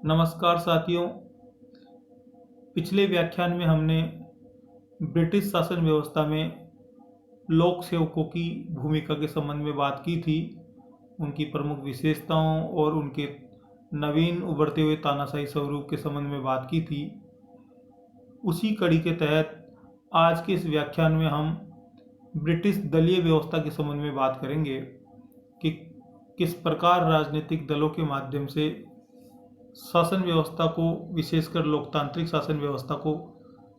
नमस्कार साथियों। पिछले व्याख्यान में हमने ब्रिटिश शासन व्यवस्था में लोक सेवकों की भूमिका के संबंध में बात की थी, उनकी प्रमुख विशेषताओं और उनके नवीन उभरते हुए तानाशाही स्वरूप के संबंध में बात की थी। उसी कड़ी के तहत आज के इस व्याख्यान में हम ब्रिटिश दलीय व्यवस्था के संबंध में बात करेंगे कि किस प्रकार राजनीतिक दलों के माध्यम से शासन व्यवस्था को, विशेषकर लोकतांत्रिक शासन व्यवस्था को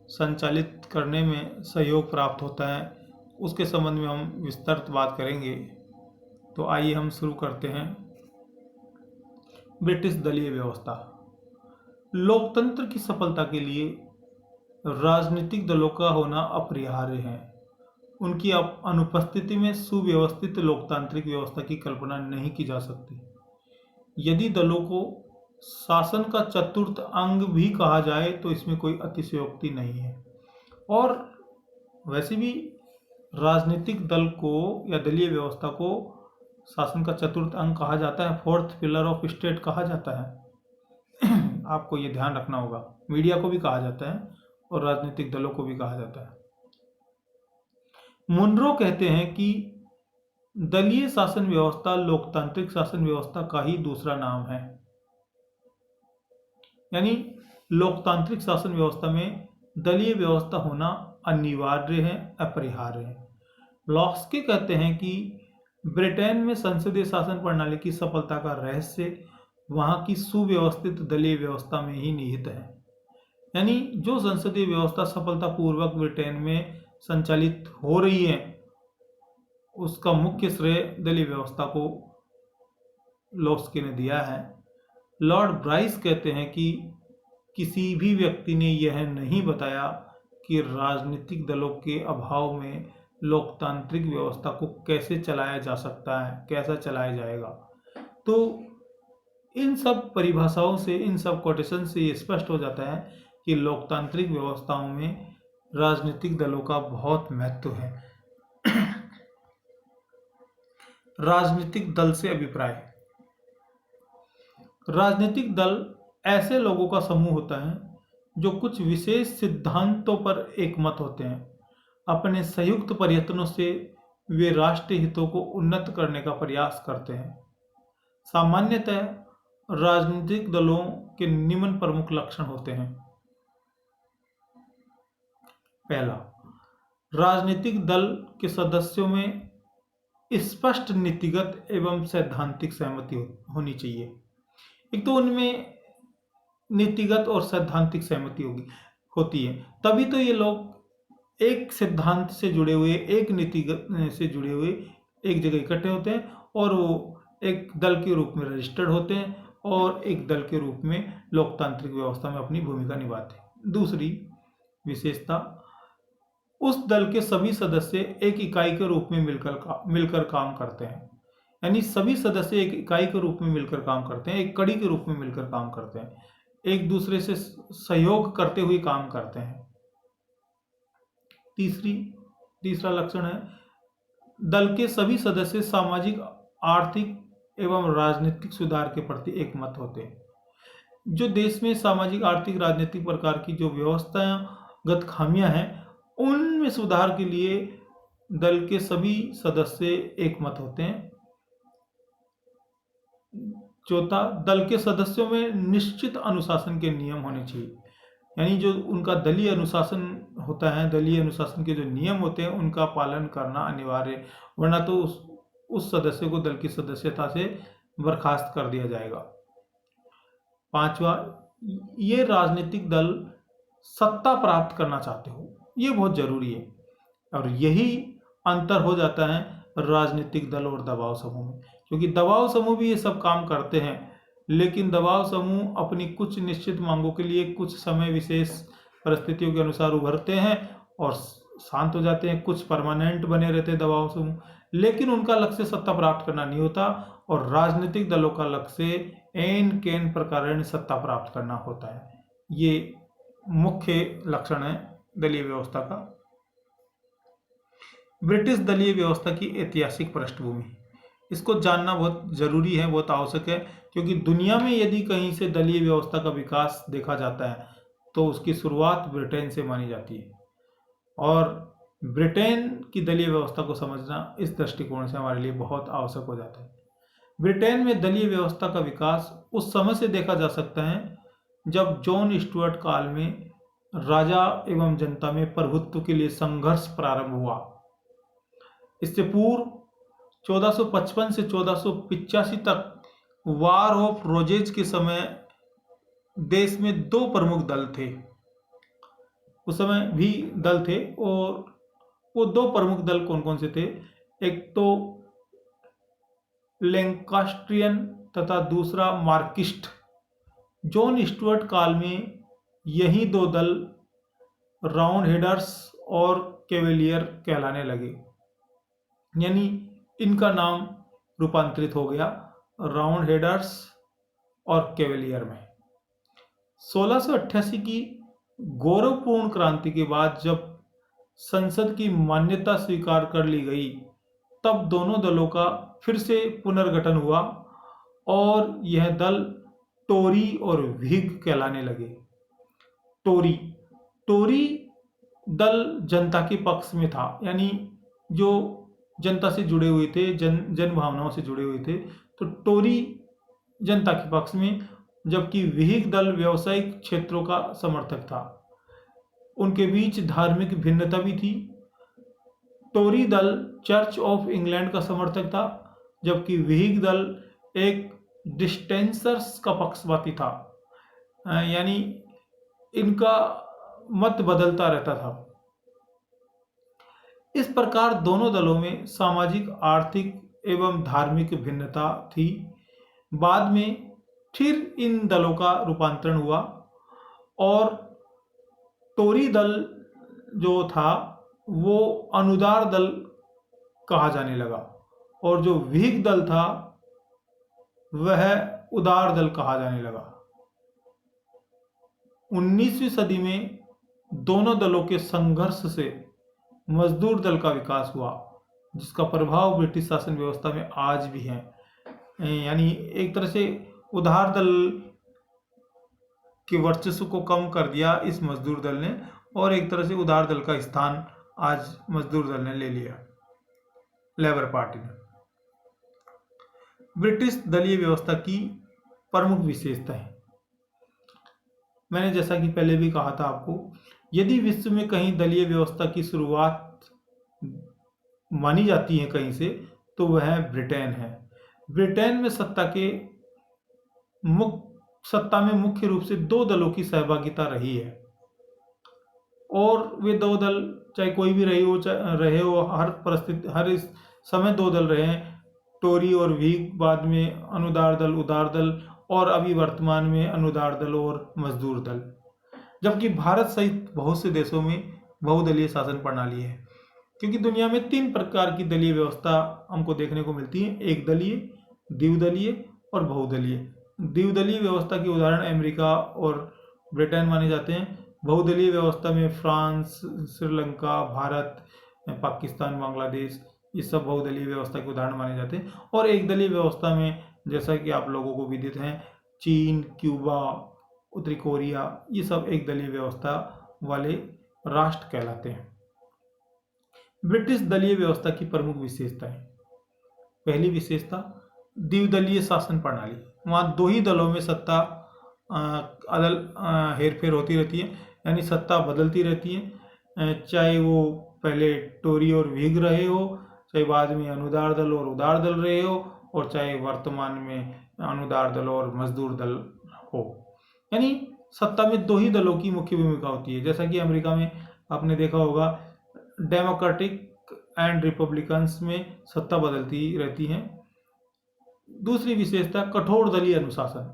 संचालित करने में सहयोग प्राप्त होता है, उसके संबंध में हम विस्तृत बात करेंगे। तो आइए हम शुरू करते हैं। ब्रिटिश दलीय व्यवस्था। लोकतंत्र की सफलता के लिए राजनीतिक दलों का होना अपरिहार्य है। उनकी अनुपस्थिति में सुव्यवस्थित लोकतांत्रिक व्यवस्था की कल्पना नहीं की जा सकती। यदि दलों को शासन का चतुर्थ अंग भी कहा जाए तो इसमें कोई अतिशयोक्ति नहीं है। और वैसे भी राजनीतिक दल को या दलीय व्यवस्था को शासन का चतुर्थ अंग कहा जाता है, फोर्थ पिलर ऑफ स्टेट कहा जाता है। आपको ये ध्यान रखना होगा। मीडिया को भी कहा जाता है और राजनीतिक दलों को भी कहा जाता है। मुनरो कहते हैं कि दलीय शासन व्यवस्था लोकतांत्रिक शासन व्यवस्था का ही दूसरा नाम है। यानी लोकतांत्रिक शासन व्यवस्था में दलीय व्यवस्था होना अनिवार्य है, अपरिहार्य है। लॉस्के कहते हैं कि ब्रिटेन में संसदीय शासन प्रणाली की सफलता का रहस्य वहां की सुव्यवस्थित दलीय व्यवस्था में ही निहित है। यानी जो संसदीय व्यवस्था सफलतापूर्वक ब्रिटेन में संचालित हो रही है, उसका मुख्य श्रेय दलीय व्यवस्था को लॉस्के ने दिया है। लॉर्ड ब्राइस कहते हैं कि किसी भी व्यक्ति ने यह नहीं बताया कि राजनीतिक दलों के अभाव में लोकतांत्रिक व्यवस्था को कैसे चलाया जा सकता है, कैसा चलाया जाएगा। तो इन सब परिभाषाओं से, इन सब कोटेशन से ये स्पष्ट हो जाता है कि लोकतांत्रिक व्यवस्थाओं में राजनीतिक दलों का बहुत महत्व है। राजनीतिक दल से अभिप्राय। राजनीतिक दल ऐसे लोगों का समूह होता है जो कुछ विशेष सिद्धांतों पर एकमत होते हैं। अपने संयुक्त प्रयत्नों से वे राष्ट्रीय हितों को उन्नत करने का प्रयास करते हैं। सामान्यतः राजनीतिक दलों के निम्न प्रमुख लक्षण होते हैं। पहला, राजनीतिक दल के सदस्यों में स्पष्ट नीतिगत एवं सैद्धांतिक सहमति होनी चाहिए। एक तो उनमें नीतिगत और सैद्धांतिक सहमति होती है, तभी तो ये लोग एक सिद्धांत से जुड़े हुए, एक नीतिगत से जुड़े हुए एक जगह इकट्ठे होते हैं और वो एक दल के रूप में रजिस्टर्ड होते हैं और एक दल के रूप में लोकतांत्रिक व्यवस्था में अपनी भूमिका निभाते हैं। दूसरी विशेषता, उस दल के सभी सदस्य एक इकाई के रूप में मिलकर काम करते हैं। यानी सभी सदस्य एक इकाई के रूप में मिलकर काम करते हैं, एक कड़ी के रूप में मिलकर काम करते हैं, एक दूसरे से सहयोग करते हुए काम करते हैं। तीसरा लक्षण है, दल के सभी सदस्य सामाजिक, आर्थिक एवं राजनीतिक सुधार के प्रति एकमत होते हैं। जो देश में सामाजिक, आर्थिक, राजनीतिक प्रकार की जो व्यवस्थागत खामियां हैं, उनमें सुधार के लिए दल के सभी सदस्य एकमत होते हैं। चौथा, दल के सदस्यों में निश्चित अनुशासन के नियम होने चाहिए। यानी जो उनका दलीय अनुशासन होता है, दलीय अनुशासन के जो नियम होते हैं उनका पालन करना अनिवार्य, वरना तो उस सदस्य को दल की सदस्यता से बर्खास्त कर दिया जाएगा। पांचवा, ये राजनीतिक दल सत्ता प्राप्त करना चाहते हो, ये बहुत जरूरी है। और यही अंतर हो जाता है राजनीतिक दल और दबाव समूह में, क्योंकि दबाव समूह भी ये सब काम करते हैं, लेकिन दबाव समूह अपनी कुछ निश्चित मांगों के लिए कुछ समय विशेष परिस्थितियों के अनुसार उभरते हैं और शांत हो जाते हैं। कुछ परमानेंट बने रहते हैं दबाव समूह, लेकिन उनका लक्ष्य सत्ता प्राप्त करना नहीं होता। और राजनीतिक दलों का लक्ष्य एन केन प्रकार सत्ता प्राप्त करना होता है। ये मुख्य लक्षण है दलीय व्यवस्था का। ब्रिटिश दलीय व्यवस्था की ऐतिहासिक पृष्ठभूमि, इसको जानना बहुत जरूरी है, बहुत आवश्यक है, क्योंकि दुनिया में यदि कहीं से दलीय व्यवस्था का विकास देखा जाता है तो उसकी शुरुआत ब्रिटेन से मानी जाती है। और ब्रिटेन की दलीय व्यवस्था को समझना इस दृष्टिकोण से हमारे लिए बहुत आवश्यक हो जाता है। ब्रिटेन में दलीय व्यवस्था का विकास उस समय से देखा जा सकता है जब जॉन स्टुअर्ट काल में राजा एवं जनता में प्रभुत्व के लिए संघर्ष प्रारंभ हुआ। इससे पूर्व 1455 से 1485 तक वार ऑफ रोजेज के समय देश में दो प्रमुख दल थे। उस समय भी दल थे और वो दो प्रमुख दल कौन कौन से थे? एक तो लैंकास्ट्रियन तथा दूसरा मार्किस्ट। जॉन स्टुअर्ट काल में यही दो दल राउंड हेडर्स और कैवेलियर कहलाने लगे, यानी इनका नाम रूपांतरित हो गया राउंड हेडर्स और कैवेलियर में। 1688 की गौरवपूर्ण क्रांति के बाद जब संसद की मान्यता स्वीकार कर ली गई तब दोनों दलों का फिर से पुनर्गठन हुआ और यह दल टोरी और व्हिग कहलाने लगे। टोरी टोरी दल जनता के पक्ष में था, यानी जो जनता से जुड़े हुए थे, जन भावनाओं से जुड़े हुए थे, तो टोरी जनता के पक्ष में, जबकि व्हिग दल व्यावसायिक क्षेत्रों का समर्थक था। उनके बीच धार्मिक भिन्नता भी थी। टोरी दल चर्च ऑफ इंग्लैंड का समर्थक था, जबकि व्हिग दल एक डिस्टेंसर्स का पक्षपाती था, यानी इनका मत बदलता रहता था। इस प्रकार दोनों दलों में सामाजिक, आर्थिक एवं धार्मिक भिन्नता थी। बाद में फिर इन दलों का रूपांतरण हुआ और टोरी दल जो था वो अनुदार दल कहा जाने लगा और जो व्हिग दल था वह उदार दल कहा जाने लगा। 19वीं सदी में दोनों दलों के संघर्ष से मजदूर दल का विकास हुआ, जिसका प्रभाव ब्रिटिश शासन व्यवस्था में आज भी है। यानी एक तरह से उदार दल के वर्चस्व को कम कर दिया इस मजदूर दल ने, और एक तरह से उदार दल का स्थान आज मजदूर दल ने ले लिया, लेबर पार्टी ने। ब्रिटिश दलीय व्यवस्था की प्रमुख विशेषताएं, मैंने जैसा कि पहले भी कहा था आपको, यदि विश्व में कहीं दलीय व्यवस्था की शुरुआत मानी जाती है कहीं से, तो वह ब्रिटेन है। ब्रिटेन में सत्ता में मुख्य रूप से दो दलों की सहभागिता रही है और वे दो दल चाहे कोई भी रहे हो हर परिस्थिति, हर इस समय दो दल रहे हैं, टोरी और व्हिग, बाद में अनुदार दल, उदार दल, और अभी वर्तमान में अनुदार दल और मजदूर दल। जबकि भारत सहित बहुत से देशों में बहुदलीय शासन प्रणाली है, क्योंकि दुनिया में 3 प्रकार की दलीय व्यवस्था हमको देखने को मिलती है: एक दलीय, द्विदलीय और बहुदलीय। द्विदलीय व्यवस्था के उदाहरण अमेरिका और ब्रिटेन माने जाते हैं। बहुदलीय व्यवस्था में फ्रांस, श्रीलंका, भारत, पाकिस्तान, बांग्लादेश, ये सब बहुदलीय व्यवस्था के उदाहरण माने जाते हैं। और एक दलीय व्यवस्था में, जैसा कि आप लोगों को विदित है, चीन, क्यूबा, उत्तरी कोरिया, ये सब एक दलीय व्यवस्था वाले राष्ट्र कहलाते हैं। ब्रिटिश दलीय व्यवस्था की प्रमुख विशेषताएं। पहली विशेषता, द्विदलीय शासन प्रणाली। वहाँ दो ही दलों में सत्ता हेरफेर होती रहती है, यानी सत्ता बदलती रहती है, चाहे वो पहले टोरी और व्हिग रहे हो, चाहे बाद में अनुदार दल और उदार दल रहे हो, और चाहे वर्तमान में अनुदार दल और मजदूर दल हो। यानी सत्ता में दो ही दलों की मुख्य भूमिका होती है। जैसा कि अमेरिका में आपने देखा होगा, डेमोक्रेटिक एंड रिपब्लिकन्स में सत्ता बदलती रहती है। दूसरी विशेषता, कठोर दलीय अनुशासन।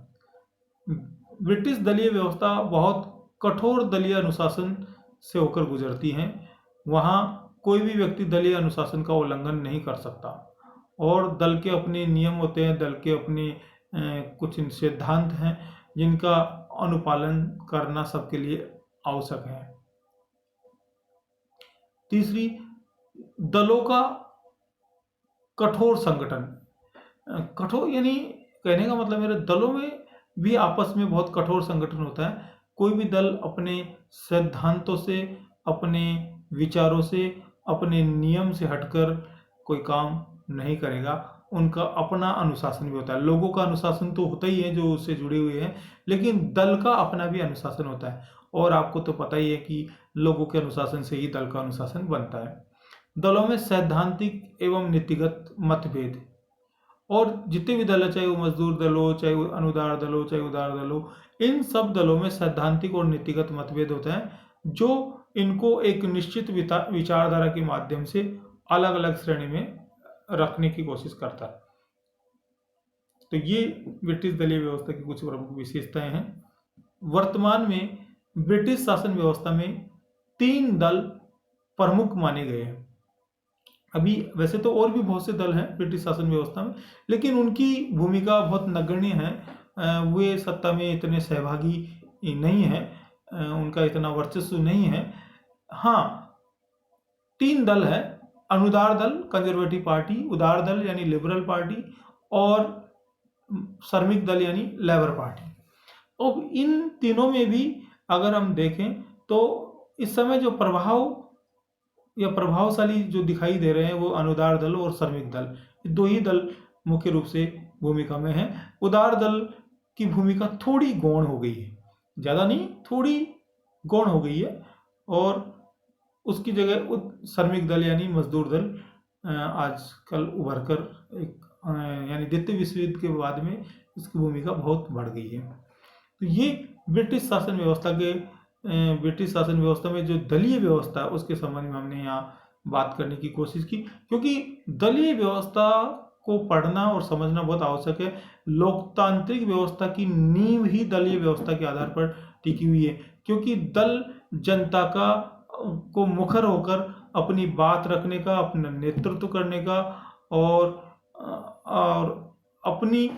ब्रिटिश दलीय व्यवस्था बहुत कठोर दलीय अनुशासन से होकर गुजरती है। वहाँ कोई भी व्यक्ति दलीय अनुशासन का उल्लंघन नहीं कर सकता, और दल के अपने नियम होते हैं, दल के अपने कुछ सिद्धांत हैं जिनका अनुपालन करना सबके लिए आवश्यक है। तीसरी, दलों का कठोर संगठन। कठोर यानी कहने का मतलब मेरे दलों में भी आपस में बहुत कठोर संगठन होता है। कोई भी दल अपने सिद्धांतों से, अपने विचारों से, अपने नियम से हटकर कोई काम नहीं करेगा। उनका अपना अनुशासन भी होता है। लोगों का अनुशासन तो होता ही है जो उससे जुड़े हुए हैं, लेकिन दल का अपना भी अनुशासन होता है। और आपको तो पता ही है कि लोगों के अनुशासन से ही दल का अनुशासन बनता है। दलों में सैद्धांतिक एवं नीतिगत मतभेद, और जितने भी दल है, चाहे वो मजदूर दल हो, चाहे वो अनुदार दल हो, चाहे उदार दल हो, इन सब दलों में सैद्धांतिक और नीतिगत मतभेद होते हैं, जो इनको एक निश्चित विचारधारा के माध्यम से अलग अलग श्रेणी में रखने की कोशिश करता है। तो ये ब्रिटिश दलीय व्यवस्था की कुछ प्रमुख विशेषताएं हैं। वर्तमान में ब्रिटिश शासन व्यवस्था में 3 दल प्रमुख माने गए हैं। अभी वैसे तो और भी बहुत से दल हैं ब्रिटिश शासन व्यवस्था में, लेकिन उनकी भूमिका बहुत नगण्य है। वे सत्ता में इतने सहभागी नहीं है, उनका इतना वर्चस्व नहीं है। हाँ, 3 दल है: अनुदार दल कंजर्वेटिव पार्टी, उदार दल यानी लिबरल पार्टी, और श्रमिक दल यानी लेबर पार्टी। अब इन तीनों में भी अगर हम देखें तो इस समय जो प्रभावशाली जो दिखाई दे रहे हैं वो अनुदार दल और श्रमिक दल, 2 ही दल मुख्य रूप से भूमिका में हैं। उदार दल की भूमिका थोड़ी गौण हो गई है, ज़्यादा नहीं, थोड़ी गौण हो गई है, और उसकी जगह श्रमिक दल यानी मजदूर दल आजकल उभर कर यानी द्वितीय विश्व युद्ध के बाद में इसकी भूमिका बहुत बढ़ गई है। तो ये ब्रिटिश शासन व्यवस्था में जो दलीय व्यवस्था है उसके संबंध में हमने यहाँ बात करने की कोशिश की, क्योंकि दलीय व्यवस्था को पढ़ना और समझना बहुत आवश्यक है। लोकतांत्रिक व्यवस्था की नींव ही दलीय व्यवस्था के आधार पर टिकी हुई है, क्योंकि दल जनता को मुखर होकर अपनी बात रखने का, अपना नेतृत्व करने का और अपनी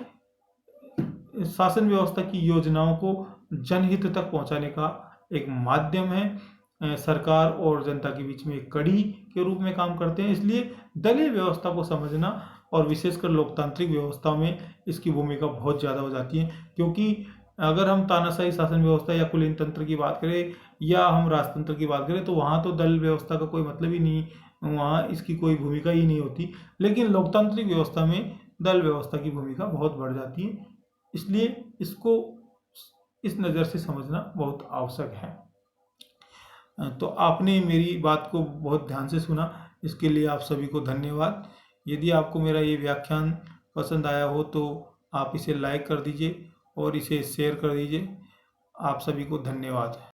शासन व्यवस्था की योजनाओं को जनहित तक पहुंचाने का एक माध्यम है। सरकार और जनता के बीच में एक कड़ी के रूप में काम करते हैं। इसलिए दलीय व्यवस्था को समझना और विशेषकर लोकतांत्रिक व्यवस्था में इसकी भूमिका बहुत ज़्यादा हो जाती है, क्योंकि अगर हम तानाशाही शासन व्यवस्था या कुलीन तंत्र की बात करें या हम राजतंत्र की बात करें तो वहाँ तो दल व्यवस्था का कोई मतलब ही नहीं, वहाँ इसकी कोई भूमिका ही नहीं होती। लेकिन लोकतांत्रिक व्यवस्था में दल व्यवस्था की भूमिका बहुत बढ़ जाती है, इसलिए इसको इस नज़र से समझना बहुत आवश्यक है। तो आपने मेरी बात को बहुत ध्यान से सुना, इसके लिए आप सभी को धन्यवाद। यदि आपको मेरा ये व्याख्यान पसंद आया हो तो आप इसे लाइक कर दीजिए और इसे शेयर कर दीजिए। आप सभी को धन्यवाद।